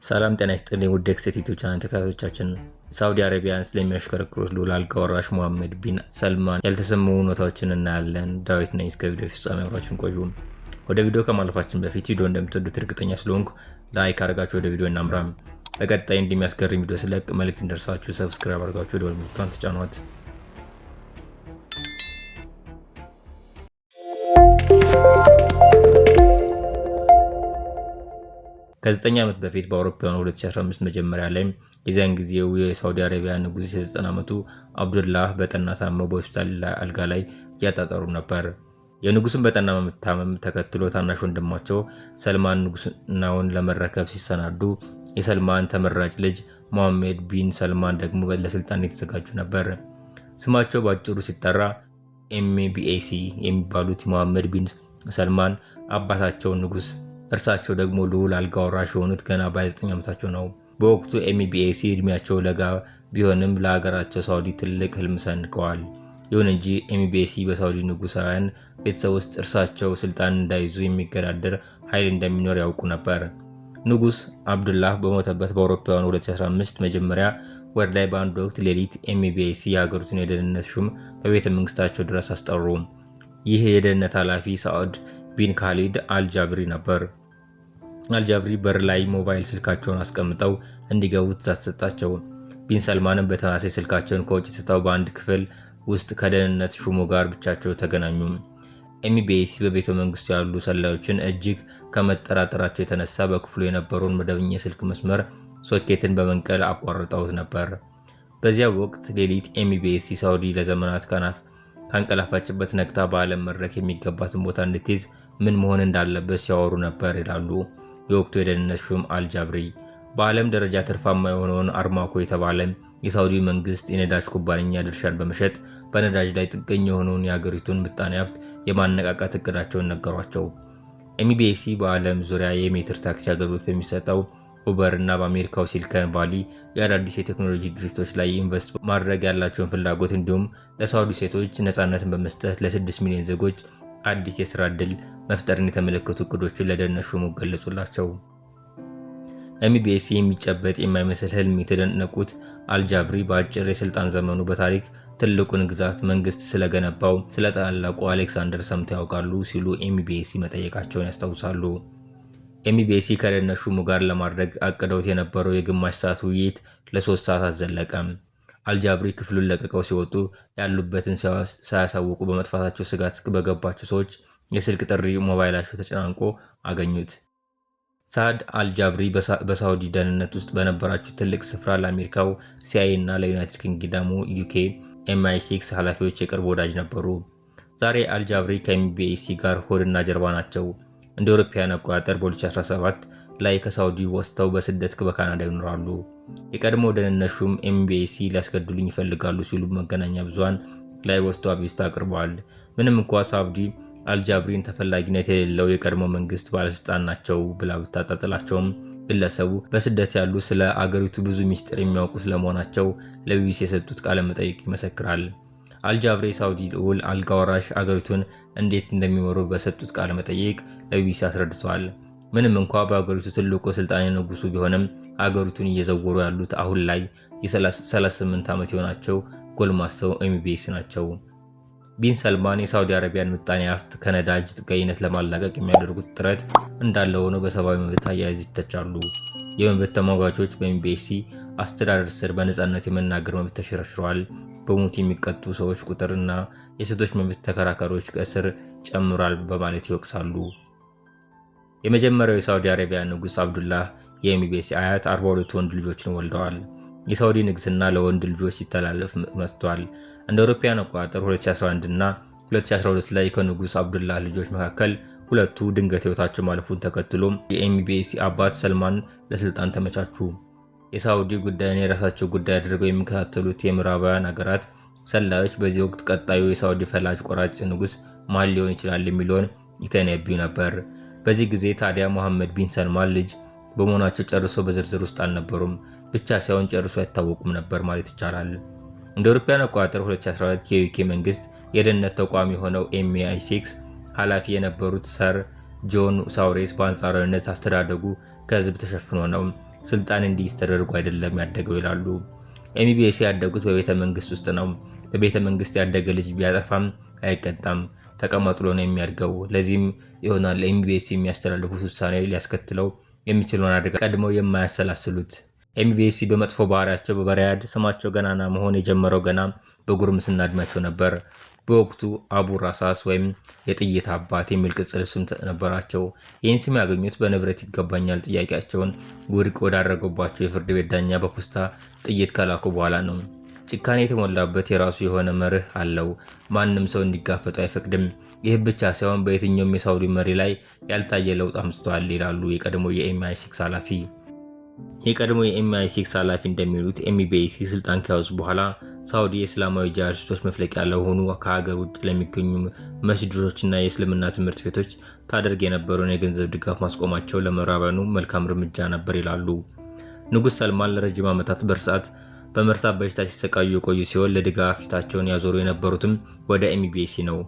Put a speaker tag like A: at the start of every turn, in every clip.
A: ሰላም ጤና ይስጥልኝ ውድ ኤክሴት ዩቲዩብ ቻናል ተከታታዮቻችን፣ ሳውዲ አረቢያን ስለሚያሽከረክሩት ልዑል አልጋ ወራሽ መሐመድ ቢን ሰልማን ያልተሰሙ እውነታዎችን እናያለን። ዳዊት ነኝ። እስከ ቪዲዮ ፍጻሜ አብራችሁን ቆዩ። ወደ ቪዲዮ ከማለፋችን በፊት ቪዲዮ እንደምትወዱት እርግጠኛ ስለሆንኩ ላይክ አድርጋችሁ ወደ ቪዲዮ እናምራም። በቀጣይ እንደሚያስገርም ቪዲዮ ስለቅ መልእክት እንደርሳችሁ ሰብስክራይብ አድርጋችሁ ደወል ምልክቱን ተጫኗት። ከ9 ዓመት በፊት በአውሮፓውያኑ 2015 መጀመሪያ ላይ የዚያን ጊዜው የሳውዲ አረቢያ ንጉስ የ90 ዓመቱ አብዱላህ በጠና ታመው በሆስፒታል አልጋ ላይ እያጣጠሩ ነበር። የንጉሱን በጠና መታመም ተከትሎ ታናሽ ወንድማቸው ሰልማን ንጉስናውን ለመረከብ ሲሰናዱ የሰልማን ተመራጭ ልጅ መሐመድ ቢን ሰልማን ደግሞ ለስልጣን የተዘጋጁ ነበር። ስማቸው ባጭሩ ሲጠራ ኤምቢኤሲ የሚባሉት መሐመድ ቢን ሰልማን አባታቸው ንጉስ፣ እርሳቸው ደግሞ ልዑል አልጋ ወራሽ የሆኑት ገና በ29 ዓመታቸው ነው። በወቅቱ ኤምቢኤሲ እድሜያቸው ለጋ ቢሆንም ለሀገራቸው ሳውዲ ትልቅ ህልም ሰንቀዋል። ይሁን እንጂ ኤምቢኤሲ በሳውዲ ንጉሳውያን ቤተሰብ ውስጥ እርሳቸው ስልጣን እንዳይዙ የሚገዳደር ኃይል እንደሚኖር ያውቁ ነበር። ንጉስ አብዱላህ በሞተበት በአውሮፓውያኑ 2015 መጀመሪያ ወር ላይ በአንድ ወቅት ሌሊት ኤምቢኤሲ የሀገሪቱን የደህንነት ሹም በቤተ መንግስታቸው ድረስ አስጠሩ። ይህ የደህንነት ኃላፊ ሳዑድ ቢን ካሊድ አልጃብሪ ነበር። አልጃብሪ በር ላይ ሞባይል ስልካቸውን አስቀምጠው እንዲገቡ ትዕዛዝ ሰጣቸው። ቢን ሰልማንም በተመሳሳይ ስልካቸውን ከውጭ ትተው በአንድ ክፍል ውስጥ ከደህንነት ሹሙ ጋር ብቻቸው ተገናኙ። ኤምቢኤሲ በቤተ መንግስቱ ያሉ ሰላዮችን እጅግ ከመጠራጠራቸው የተነሳ በክፍሉ የነበረውን መደበኛ የስልክ መስመር ሶኬትን በመንቀል አቋርጠውት ነበር። በዚያ ወቅት ሌሊት ኤምቢኤሲ ሳውዲ ለዘመናት ካንቀላፋችበት ነቅታ በዓለም መድረክ የሚገባትን ቦታ እንድትይዝ ምን መሆን እንዳለበት ሲያወሩ ነበር ይላሉ የወቅቱ የደህንነት ሹም አልጃብሪ። በዓለም ደረጃ ትርፋማ የሆነውን አርማኮ የተባለ የሳውዲ መንግስት የነዳጅ ኩባንያ ድርሻን በመሸጥ በነዳጅ ላይ ጥገኛ የሆነውን የሀገሪቱን ምጣኔ ሀብት የማነቃቃት እቅዳቸውን ነገሯቸው። ኤምቢኤሲ በዓለም ዙሪያ የሜትር ታክሲ አገልግሎት በሚሰጠው ኡበር እና በአሜሪካው ሲሊከን ቫሊ የአዳዲስ የቴክኖሎጂ ድርጅቶች ላይ ኢንቨስት ማድረግ ያላቸውን ፍላጎት እንዲሁም ለሳውዲ ሴቶች ነፃነትን በመስጠት ለ6 ሚሊዮን ዜጎች አዲስ የሥራ ዕድል መፍጠርን የተመለከቱ እቅዶችን ለደህንነት ሹሙ ገለጹላቸው። ኤምቢኤሲ የሚጨበጥ የማይመስል ህልም የተደነቁት አልጃብሪ በአጭር የስልጣን ዘመኑ በታሪክ ትልቁን ግዛት መንግስት ስለገነባው ስለ ታላቁ አሌክሳንደር ሰምተው ያውቃሉ ሲሉ ኤምቢኤሲ መጠየቃቸውን ያስታውሳሉ። ኤምቢኤሲ ከደህንነት ሹሙ ጋር ለማድረግ አቅደውት የነበረው የግማሽ ሰዓት ውይይት ለ3 ሰዓታት ዘለቀ። አልጃብሪ ክፍሉን ለቀቀው ሲወጡ ያሉበትን ሳያሳውቁ በመጥፋታቸው ስጋት በገባቸው ሰዎች የስልክ ጥሪ ሞባይላቸው ተጨናንቆ አገኙት። ሳድ አልጃብሪ በሳውዲ ደህንነት ውስጥ በነበራቸው ትልቅ ስፍራ ለአሜሪካው ሲአይኤ እና ለዩናይትድ ኪንግደሙ ዩኬ ኤምአይ6 ኃላፊዎች የቅርብ ወዳጅ ነበሩ። ዛሬ አልጃብሪ ከኤምቢኤሲ ጋር ሆድና ጀርባ ናቸው። እንደ አውሮፓውያን አቆጣጠር በ2017 ላይ ከሳውዲ ወጥተው በስደት በካናዳ ይኖራሉ። የቀድሞ ደህንነት ሹም ኤምቢኤሲ ሊያስገድሉኝ ይፈልጋሉ ሲሉ መገናኛ ብዙሃን ላይ ወጥተው አቤቱታ አቅርበዋል። ምንም እንኳ ሳውዲ አልጃብሪን ተፈላጊነት የሌለው የቀድሞ መንግስት ባለስልጣን ናቸው ብላ ብታጣጥላቸውም ግለሰቡ በስደት ያሉ ስለ አገሪቱ ብዙ ሚስጥር የሚያውቁ ስለመሆናቸው ለቢቢሲ የሰጡት ቃለ መጠይቅ ይመሰክራል። አልጃብሪ ሳውዲ ልዑል አልጋ ወራሽ አገሪቱን እንዴት እንደሚመሩ በሰጡት ቃለ መጠይቅ ለቢቢሲ አስረድተዋል። ምንም እንኳ በአገሪቱ ትልቁ ስልጣን ንጉሱ ቢሆንም አገሪቱን እየዘወሩ ያሉት አሁን ላይ የ38 ዓመት የሆናቸው ጎልማሳው ኤምቢኤሲ ናቸው። ቢን ሰልማን የሳውዲ አረቢያን ምጣኔ ሀብት ከነዳጅ ጥገኝነት ለማላቀቅ የሚያደርጉት ጥረት እንዳለ ሆኖ በሰብአዊ መብት አያያዝ ይተቻሉ። የመብት ተሟጋቾች በኤምቢኤሲ አስተዳደር ስር በነፃነት የመናገር መብት ተሸርሽሯል፣ በሞት የሚቀጡ ሰዎች ቁጥር እና የሴቶች መብት ተከራካሪዎች ከእስር ጨምሯል በማለት ይወቅሳሉ። የመጀመሪያው የሳውዲ አረቢያ ንጉስ አብዱላህ የኤምቢኤሲ አያት 42 ወንድ ልጆችን ወልደዋል። የሳውዲ ንግስና ለወንድ ልጆች ሲተላለፍ መጥቷል። እንደ አውሮፓውያን አቆጣጠር 2011 እና 2012 ላይ ከንጉስ አብዱላህ ልጆች መካከል ሁለቱ ድንገት ህይወታቸው ማለፉን ተከትሎ የኤምቢኤሲ አባት ሰልማን ለስልጣን ተመቻቹ። የሳውዲ ጉዳይን የራሳቸው ጉዳይ አድርገው የሚከታተሉት የምዕራባውያን ሀገራት ሰላዮች በዚህ ወቅት ቀጣዩ የሳውዲ ፈላጭ ቆራጭ ንጉስ ማን ሊሆን ይችላል የሚለውን ይተነብዩ ነበር። በዚህ ጊዜ ታዲያ መሐመድ ቢን ሰልማን ልጅ በመሆናቸው ጨርሶ በዝርዝር ውስጥ አልነበሩም ብቻ ሳይሆን ጨርሶ አይታወቁም ነበር ማለት ይቻላል። እንደ አውሮፓውያን አቆጣጠር 2012 የዩኬ መንግስት የደህንነት ተቋም የሆነው ኤምአይ6 ኃላፊ የነበሩት ሰር ጆን ሳውሬስ በአንጻራዊነት አስተዳደጉ ከህዝብ ተሸፍኖ ነው። ስልጣን እንዲይዝ ተደርጎ አይደለም ያደገው ይላሉ። ኤምቢኤሲ ያደጉት በቤተ መንግስት ውስጥ ነው። በቤተ መንግስት ያደገ ልጅ ቢያጠፋም አይቀጣም፣ ተቀማጥሎ ነው የሚያድገው። ለዚህም ይሆናል ኤምቢኤሲ የሚያስተላልፉት ውሳኔ ሊያስከትለው የሚችለውን አደጋ ቀድመው የማያሰላስሉት። ኤምቢኤሲ በመጥፎ ባህሪያቸው በበሪያድ ስማቸው ገናና መሆን የጀመረው ገና በጉርምስና እድሜያቸው ነበር። በወቅቱ አቡ ራሳስ ወይም የጥይት አባት የሚል ቅጽል ስም ነበራቸው። ይህን ስም ያገኙት በንብረት ይገባኛል ጥያቄያቸውን ውድቅ ወዳደረገባቸው የፍርድ ቤት ዳኛ በፖስታ ጥይት ከላኩ በኋላ ነው። ጭካኔ የተሞላበት የራሱ የሆነ መርህ አለው። ማንም ሰው እንዲጋፈጡ አይፈቅድም። ይህ ብቻ ሳይሆን በየትኛውም የሳውዲ መሪ ላይ ያልታየ ለውጥ አምጥቷል ይላሉ የቀድሞ የኤምአይ6 ኃላፊ። የቀድሞ የኤምአይ6 ኃላፊ እንደሚሉት ኤምቢኤሲ ስልጣን ከያዙ በኋላ ሳውዲ የእስላማዊ ጂሃዲስቶች መፍለቂያ ለሆኑ ከሀገር ውጭ ለሚገኙ መስጂዶችና የእስልምና ትምህርት ቤቶች ታደርግ የነበረውን የገንዘብ ድጋፍ ማስቆማቸው ለምዕራባውያኑ መልካም እርምጃ ነበር ይላሉ። ንጉስ ሰልማን ለረጅም ዓመታት በመርሳት በሽታ ሲሰቃዩ የቆዩ ሲሆን ለድጋፍ ፊታቸውን ያዞሩ የነበሩትም ወደ ኤምቢኤሲ ነው።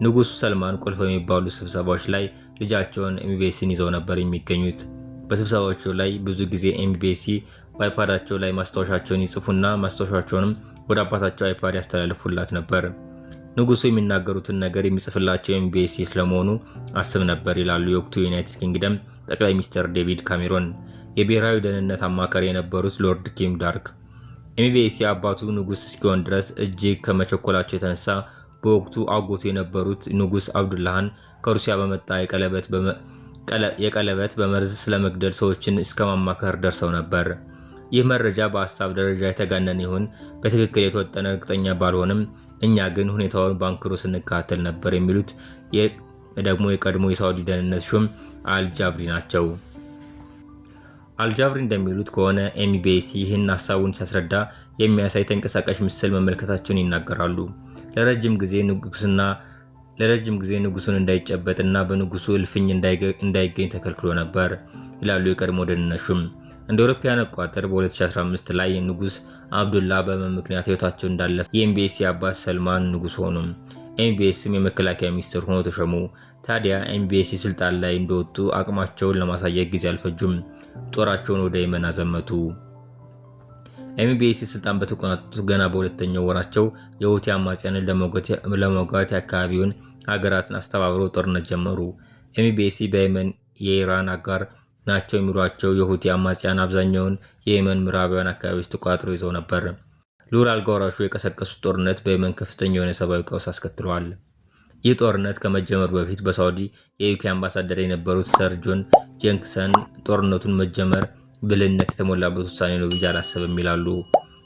A: ንጉሱ ሰልማን ቁልፍ በሚባሉ ስብሰባዎች ላይ ልጃቸውን ኤምቢኤሲን ይዘው ነበር የሚገኙት። በስብሰባዎቹ ላይ ብዙ ጊዜ ኤምቢኤሲ በአይፓዳቸው ላይ ማስታወሻቸውን ይጽፉና ማስታወሻቸውንም ወደ አባታቸው አይፓድ ያስተላልፉላት ነበር። ንጉሱ የሚናገሩትን ነገር የሚጽፍላቸው ኤምቢኤሲ ስለመሆኑ አስብ ነበር ይላሉ የወቅቱ የዩናይትድ ኪንግደም ጠቅላይ ሚኒስትር ዴቪድ ካሜሮን። የብሔራዊ ደህንነት አማካሪ የነበሩት ሎርድ ኪም ዳርክ ኤምቢኤሲ አባቱ ንጉስ እስኪሆን ድረስ እጅግ ከመቸኮላቸው የተነሳ በወቅቱ አጎቱ የነበሩት ንጉስ አብዱላህን ከሩሲያ በመጣ የቀለበት በመርዝ ስለመግደል ሰዎችን እስከ ማማከር ደርሰው ነበር። ይህ መረጃ በሀሳብ ደረጃ የተጋነነ ይሁን በትክክል የተወጠነ እርግጠኛ ባልሆንም እኛ ግን ሁኔታውን ባንክሮ ስንከታተል ነበር የሚሉት ደግሞ የቀድሞ የሳውዲ ደህንነት ሹም አልጃብሪ ናቸው። አልጃብሪ እንደሚሉት ከሆነ ኤምቢኤሲ ይህን ሀሳቡን ሲያስረዳ የሚያሳይ ተንቀሳቃሽ ምስል መመልከታቸውን ይናገራሉ። ለረጅም ጊዜ ንጉሱን እንዳይጨበጥና በንጉሱ እልፍኝ እንዳይገኝ ተከልክሎ ነበር ይላሉ የቀድሞ ደህንነት ሹም። እንደ አውሮፓውያን አቆጣጠር በ2015 ላይ ንጉስ አብዱላ በህመም ምክንያት ህይወታቸው እንዳለፈ የኤምቢኤሲ አባት ሰልማን ንጉስ ሆኑ። ኤምቢኤሲም የመከላከያ ሚኒስትር ሆነው ተሾሙ። ታዲያ ኤምቢኤሲ ስልጣን ላይ እንደወጡ አቅማቸውን ለማሳየት ጊዜ አልፈጁም። ጦራቸውን ወደ የመን አዘመቱ። ኤምቢኤሲ ስልጣን በተቆናጠጡ ገና በሁለተኛው ወራቸው የሁቲ አማጽያንን ለመውጋት የአካባቢውን ሀገራትን አስተባብረው ጦርነት ጀመሩ። ኤምቢኤሲ በየመን የኢራን አጋር ናቸው የሚሏቸው የሁቲ አማጽያን አብዛኛውን የየመን ምዕራባውያን አካባቢዎች ተቆጣጥረው ይዘው ነበር። ልዑል አልጋ ወራሹ የቀሰቀሱት ጦርነት በየመን ከፍተኛ የሆነ ሰብአዊ ቀውስ አስከትለዋል። ይህ ጦርነት ከመጀመሩ በፊት በሳውዲ የዩኬ አምባሳደር የነበሩት ሰር ጆን ጄንክሰን ጦርነቱን መጀመር ብልህነት የተሞላበት ውሳኔ ነው ብዬ አላስብም ይላሉ።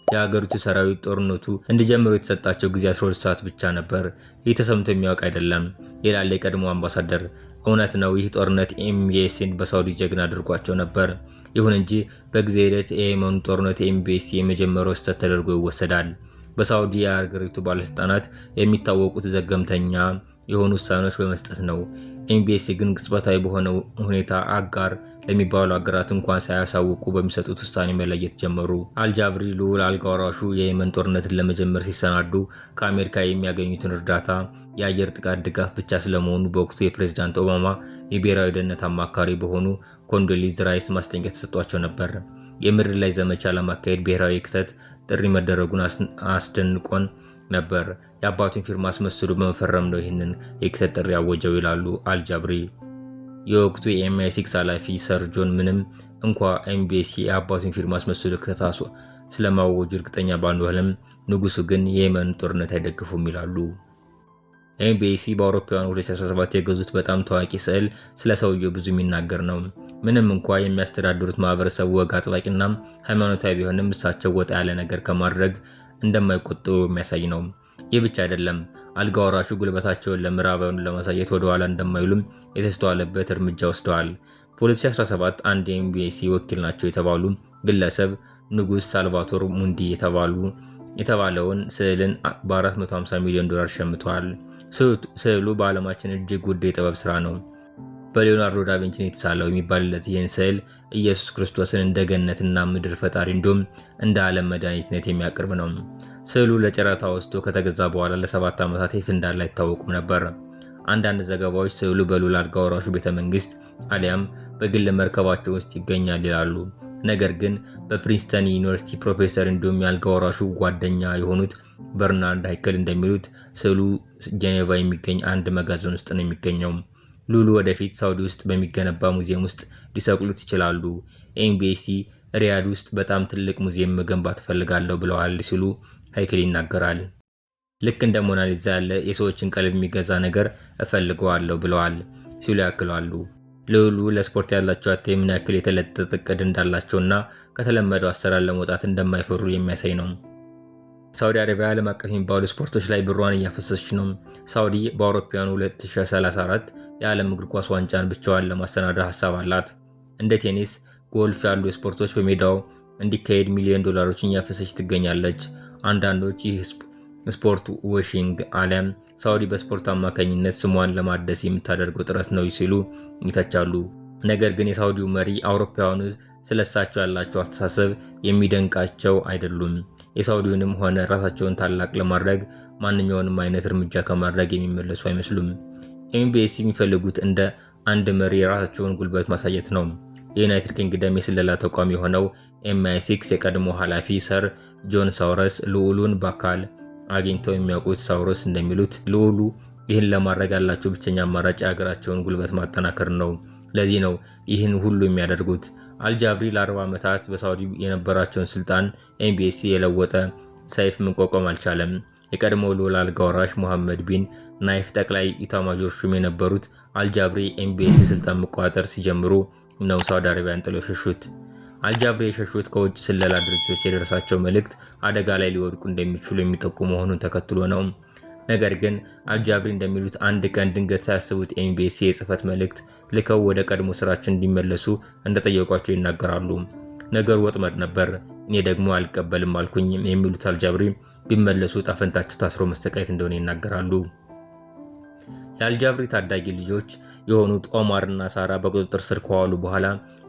A: የሀገሪቱ ሰራዊት ጦርነቱ እንዲጀምሩ የተሰጣቸው ጊዜ 12 ሰዓት ብቻ ነበር። ይህ ተሰምቶ የሚያውቅ አይደለም ይላል የቀድሞ አምባሳደር። እውነት ነው፣ ይህ ጦርነት ኤምቢኤሲን በሳውዲ ጀግና አድርጓቸው ነበር። ይሁን እንጂ በጊዜ ሂደት የየመኑ ጦርነት ኤምቢኤሲ የመጀመሪያው ስህተት ተደርጎ ይወሰዳል። በሳውዲ የሀገሪቱ ባለስልጣናት የሚታወቁት ዘገምተኛ የሆኑ ውሳኔዎች በመስጠት ነው። ኤምቢኤሲ ግን ቅጽበታዊ በሆነ ሁኔታ አጋር ለሚባሉ ሀገራት እንኳን ሳያሳውቁ በሚሰጡት ውሳኔ መለየት ጀመሩ። አልጃብሪ ልዑል አልጋ ወራሹ የየመን ጦርነትን ለመጀመር ሲሰናዱ ከአሜሪካ የሚያገኙትን እርዳታ የአየር ጥቃት ድጋፍ ብቻ ስለመሆኑ በወቅቱ የፕሬዝዳንት ኦባማ የብሔራዊ ደህንነት አማካሪ በሆኑ ኮንዶሊዝ ራይስ ማስጠንቀቂያ ተሰጥቷቸው ነበር። የምድር ላይ ዘመቻ ለማካሄድ ብሔራዊ ክተት ጥሪ መደረጉን አስደንቆን ነበር። የአባቱን ፊርማ አስመስሎ በመፈረም ነው ይህንን የክተት ጥሪ ያወጀው ይላሉ አልጃብሪ። የወቅቱ የኤምአይ6 ኃላፊ ሰር ጆን ምንም እንኳ ኤምቢኤሲ የአባቱን ፊርማ አስመስሎ ክተት ስለማወጁ እርግጠኛ ባንሆንም ንጉሱ ግን የየመን ጦርነት አይደግፉም ይላሉ። ኤምቢኤሲ በአውሮፓውያን 2017 የገዙት በጣም ታዋቂ ስዕል ስለ ሰውየው ብዙ የሚናገር ነው። ምንም እንኳ የሚያስተዳድሩት ማህበረሰብ ወግ አጥባቂና ሃይማኖታዊ ቢሆንም እሳቸው ወጣ ያለ ነገር ከማድረግ እንደማይቆጠቡ የሚያሳይ ነው። ይህ ብቻ አይደለም፣ አልጋ ወራሹ ጉልበታቸውን ለምዕራባውያን ለማሳየት ወደ ኋላ እንደማይሉም የተስተዋለበት እርምጃ ወስደዋል። በ2017 አንድ የኤምቢኤሲ ወኪል ናቸው የተባሉ ግለሰብ ንጉስ ሳልቫቶር ሙንዲ የተባለውን ስዕልን በ450 ሚሊዮን ዶላር ሸምተዋል። ስዕሉ በዓለማችን እጅግ ውድ የጥበብ ስራ ነው። በሊዮናርዶ ዳቪንቺ የተሳለው የሚባልለት ይህን ስዕል ኢየሱስ ክርስቶስን እንደ ገነትና ምድር ፈጣሪ እንዲሁም እንደ ዓለም መድኃኒትነት የሚያቀርብ ነው። ስዕሉ ለጨረታ ወስዶ ከተገዛ በኋላ ለ7 ዓመታት የት እንዳለ አይታወቁም ነበር። አንዳንድ ዘገባዎች ስዕሉ በልዑል አልጋ ወራሹ ቤተ መንግስት አሊያም በግል መርከባቸው ውስጥ ይገኛል ይላሉ። ነገር ግን በፕሪንስተን ዩኒቨርሲቲ ፕሮፌሰር እንዲሁም የአልጋ ወራሹ ጓደኛ የሆኑት በርናርድ ሃይከል እንደሚሉት ስዕሉ ጄኔቫ የሚገኝ አንድ መጋዘን ውስጥ ነው የሚገኘው። ሉሉ ወደፊት ሳውዲ ውስጥ በሚገነባ ሙዚየም ውስጥ ሊሰቅሉት ይችላሉ። ኤምቢሲ ሪያድ ውስጥ በጣም ትልቅ ሙዚየም መገንባት እፈልጋለሁ ብለዋል ሲሉ ሃይከል ይናገራል። ልክ እንደ ሞናሊዛ ያለ የሰዎችን ቀልብ የሚገዛ ነገር እፈልገዋለሁ ብለዋል ሲሉ ያክላሉ። ልዑሉ ለስፖርት ያላቸው አተያይ ምን ያክል የተለጠጠ እቅድ እንዳላቸውና ከተለመደው አሰራር ለመውጣት እንደማይፈሩ የሚያሳይ ነው። ሳውዲ አረቢያ ዓለም አቀፍ የሚባሉ ስፖርቶች ላይ ብሯን እያፈሰሰች ነው። ሳውዲ በአውሮፓውያኑ 2034 የዓለም እግር ኳስ ዋንጫን ብቻዋን ለማሰናዳት ሀሳብ አላት። እንደ ቴኒስ፣ ጎልፍ ያሉ ስፖርቶች በሜዳው እንዲካሄድ ሚሊዮን ዶላሮችን እያፈሰሰች ትገኛለች። አንዳንዶች ይህ ስፖርት ዋሺንግ አሊያም ሳውዲ በስፖርት አማካኝነት ስሟን ለማደስ የምታደርገው ጥረት ነው ሲሉ ይተቻሉ። ነገር ግን የሳውዲው መሪ አውሮፓውያኑ ስለሳቸው ያላቸው አስተሳሰብ የሚደንቃቸው አይደሉም። የሳውዲውንም ሆነ ራሳቸውን ታላቅ ለማድረግ ማንኛውንም አይነት እርምጃ ከማድረግ የሚመለሱ አይመስሉም። ኤምቢኤስ የሚፈልጉት እንደ አንድ መሪ የራሳቸውን ጉልበት ማሳየት ነው። የዩናይትድ ኪንግደም የስለላ ተቋም የሆነው MI6 የቀድሞ ኃላፊ ሰር ጆን ሳውረስ ልዑሉን በአካል አግኝተው የሚያውቁት ሳውረስ እንደሚሉት ልዑሉ ይህን ለማድረግ ያላቸው ብቸኛ አማራጭ የሀገራቸውን ጉልበት ማጠናከር ነው። ለዚህ ነው ይህን ሁሉ የሚያደርጉት። አልጃብሪ ለ40 ዓመታት በሳውዲ የነበራቸውን ስልጣን ኤምቢኤስ የለወጠ ሰይፍ መቋቋም አልቻለም። የቀድሞው ልዑል አልጋ ወራሽ ሙሐመድ ቢን ናይፍ ጠቅላይ ኢታማዦር ሹም የነበሩት አልጃብሪ ኤምቢኤስ ስልጣን መቆጣጠር ሲጀምሩ ነው ሳውዲ አረቢያን ጥለው የሸሹት። አልጃብሪ የሸሹት ከውጭ ስለላ ድርጅቶች የደረሳቸው መልእክት አደጋ ላይ ሊወድቁ እንደሚችሉ የሚጠቁም መሆኑን ተከትሎ ነው። ነገር ግን አልጃብሪ እንደሚሉት አንድ ቀን ድንገት ሳያስቡት ኤምቢኤስ የጽህፈት መልእክት ልከው ወደ ቀድሞ ስራቸው እንዲመለሱ እንደጠየቋቸው ይናገራሉ። ነገሩ ወጥመድ ነበር፣ እኔ ደግሞ አልቀበልም አልኩኝ የሚሉት አልጃብሪ ቢመለሱ ጣፈንታቸው ታስሮ መሰቃየት እንደሆነ ይናገራሉ። የአልጃብሪ ታዳጊ ልጆች የሆኑት ኦማርና ሳራ በቁጥጥር ስር ከዋሉ በኋላ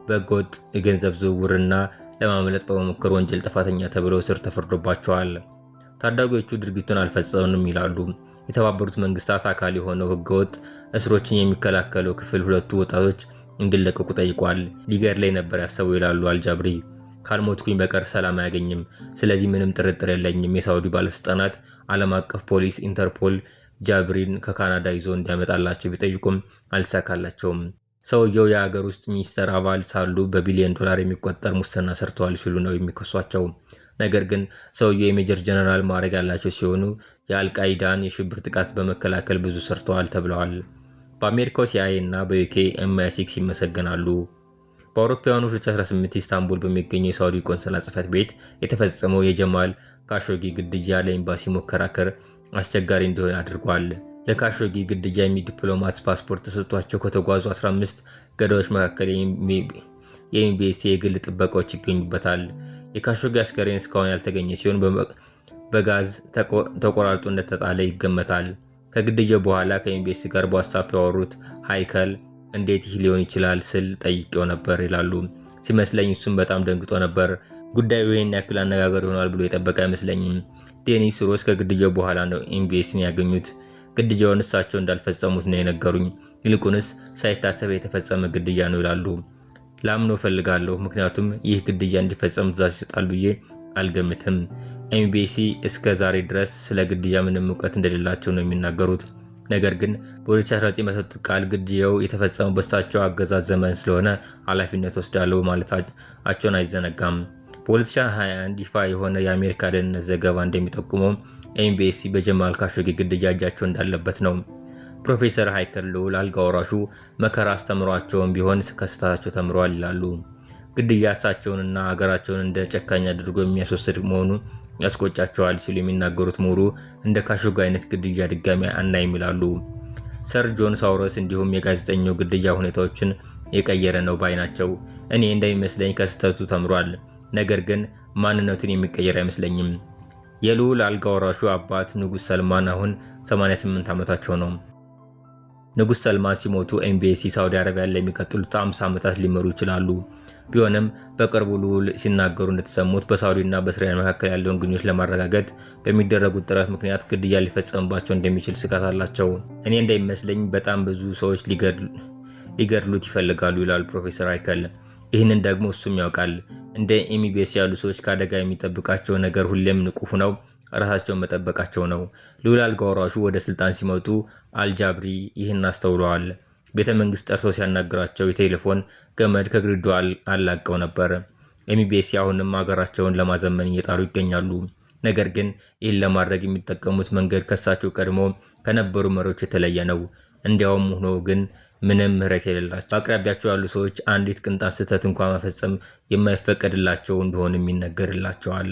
A: በህገወጥ የገንዘብ ዝውውርና ለማምለጥ በመሞከር ወንጀል ጥፋተኛ ተብለው እስር ተፈርዶባቸዋል። ታዳጊዎቹ ድርጊቱን አልፈጸሙም ይላሉ። የተባበሩት መንግስታት አካል የሆነው ህገወጥ እስሮችን የሚከላከለው ክፍል ሁለቱ ወጣቶች እንዲለቀቁ ጠይቋል። ሊገድለኝ ነበር ያሰቡ ይላሉ አልጃብሪ። ካልሞትኩኝ በቀር ሰላም አያገኝም። ስለዚህ ምንም ጥርጥር የለኝም። የሳውዲ ባለስልጣናት ዓለም አቀፍ ፖሊስ ኢንተርፖል ጃብሪን ከካናዳ ይዞ እንዲያመጣላቸው ቢጠይቁም አልተሳካላቸውም። ሰውየው የሀገር ውስጥ ሚኒስቴር አባል ሳሉ በቢሊዮን ዶላር የሚቆጠር ሙስና ሰርተዋል ሲሉ ነው የሚከሷቸው። ነገር ግን ሰውየው የሜጀር ጀነራል ማዕረግ ያላቸው ሲሆኑ የአልቃይዳን የሽብር ጥቃት በመከላከል ብዙ ሰርተዋል ተብለዋል። በአሜሪካው CIA እና በዩኬ MI6 ይመሰገናሉ። በአውሮፓውያኑ 2018 ኢስታንቡል በሚገኘው የሳውዲ ቆንስላ ጽሕፈት ቤት የተፈጸመው የጀማል ካሾጊ ግድያ ለኤምባሲ መከራከር አስቸጋሪ እንዲሆን አድርጓል። ለካሾጊ ግድያ ዲፕሎማት ፓስፖርት ተሰጥቷቸው ከተጓዙ 15 ገዳዮች መካከል የኤምቢኤስ የግል ጥበቃዎች ይገኙበታል። የካሾጊ አስከሬን እስካሁን ያልተገኘ ሲሆን በጋዝ ተቆራርጦ እንደተጣለ ይገመታል። ከግድያው በኋላ ከኤምቢኤስ ጋር በዋትስአፕ ያወሩት ሃይከል እንዴት ይህ ሊሆን ይችላል ስል ጠይቄው ነበር ይላሉ። ሲመስለኝ እሱም በጣም ደንግጦ ነበር። ጉዳዩ ይህን ያክል አነጋገር ይሆናል ብሎ የጠበቀ አይመስለኝም። ዴኒስ ሮስ ከግድያው በኋላ ነው ኤምቢኤስን ያገኙት። ግድያውን እሳቸው እንዳልፈጸሙት ነው የነገሩኝ። ይልቁንስ ሳይታሰብ የተፈጸመ ግድያ ነው ይላሉ። ላምኖ ፈልጋለሁ፣ ምክንያቱም ይህ ግድያ እንዲፈጸም ትዕዛዝ ይሰጣል ብዬ አልገምትም። ኤምቢኤስ እስከ ዛሬ ድረስ ስለ ግድያ ምንም እውቀት እንደሌላቸው ነው የሚናገሩት። ነገር ግን በ2019 በሰጡት ቃል ግድያው የተፈጸመው በእሳቸው አገዛዝ ዘመን ስለሆነ ኃላፊነት ወስዳለሁ ማለታቸውን አይዘነጋም። በ2021 ይፋ የሆነ የአሜሪካ ደህንነት ዘገባ እንደሚጠቁመው ኤምቢኤስ በጀማል ካሾጊ ግድያ እጃቸው እንዳለበት ነው። ፕሮፌሰር ሃይከል ልዑል አልጋ ወራሹ መከራ አስተምሯቸውን ቢሆን ከስህተታቸው ተምረዋል ይላሉ። ግድያ እሳቸውንና ሀገራቸውን እንደ ጨካኝ አድርጎ የሚያስወስድ መሆኑ ያስቆጫቸዋል ሲሉ የሚናገሩት ምሁሩ እንደ ካሾጊ አይነት ግድያ ድጋሚ አናይም ይላሉ። ሰር ጆን ሳውረስ እንዲሁም የጋዜጠኛው ግድያ ሁኔታዎችን የቀየረ ነው ባይ ናቸው። እኔ እንደሚመስለኝ ከስህተቱ ተምሯል፣ ነገር ግን ማንነቱን የሚቀየር አይመስለኝም። የልዑል አልጋ ወራሹ አባት ንጉስ ሰልማን አሁን 88 ዓመታቸው ነው። ንጉስ ሰልማን ሲሞቱ ኤምቢኤስ ሳውዲ አረቢያን ለሚቀጥሉት 50 ዓመታት ሊመሩ ይችላሉ። ቢሆንም በቅርቡ ልዑል ሲናገሩ እንደተሰሙት በሳውዲና በእስራኤል መካከል ያለውን ግንኙነት ለማረጋገጥ በሚደረጉት ጥረት ምክንያት ግድያ ሊፈጸምባቸው እንደሚችል ስጋት አላቸው። እኔ እንደሚመስለኝ በጣም ብዙ ሰዎች ሊገድሉት ይፈልጋሉ ይላል ፕሮፌሰር ሃይከል። ይህንን ደግሞ እሱም ያውቃል። እንደ ኤሚቤስ ያሉ ሰዎች ከአደጋ የሚጠብቃቸው ነገር ሁሌም ንቁ ሆነው ራሳቸውን መጠበቃቸው ነው። ልዑል አልጋ ወራሹ ወደ ስልጣን ሲመጡ አልጃብሪ ይህን አስተውለዋል። ቤተ መንግስት ጠርቶ ሲያናግራቸው የቴሌፎን ገመድ ከግድግዳው አላቀው ነበር። ኤሚቤስ አሁንም ሀገራቸውን ለማዘመን እየጣሩ ይገኛሉ። ነገር ግን ይህን ለማድረግ የሚጠቀሙት መንገድ ከሳቸው ቀድሞ ከነበሩ መሪዎች የተለየ ነው። እንዲያውም ሆኖ ግን ምንም ምህረት የሌላቸው፣ በአቅራቢያቸው ያሉ ሰዎች አንዲት ቅንጣት ስህተት እንኳን መፈጸም የማይፈቀድላቸው እንደሆነም ይነገርላቸዋል።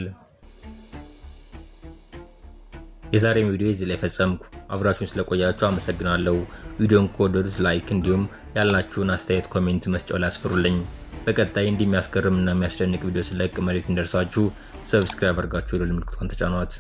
A: የዛሬው ቪዲዮ እዚህ ላይ ፈጸምኩ። አብራችሁን ስለቆያችሁ አመሰግናለሁ። ቪዲዮን ከወደዱት ላይክ፣ እንዲሁም ያላችሁን አስተያየት ኮሜንት መስጫው ላይ አስፍሩልኝ። በቀጣይ እንደሚያስገርምና የሚያስደንቅ ቪዲዮ ስለቅ መልእክት እንደርሳችሁ ሰብስክራይብ አድርጋችሁ የደወል ምልክቱን ተጫኗት።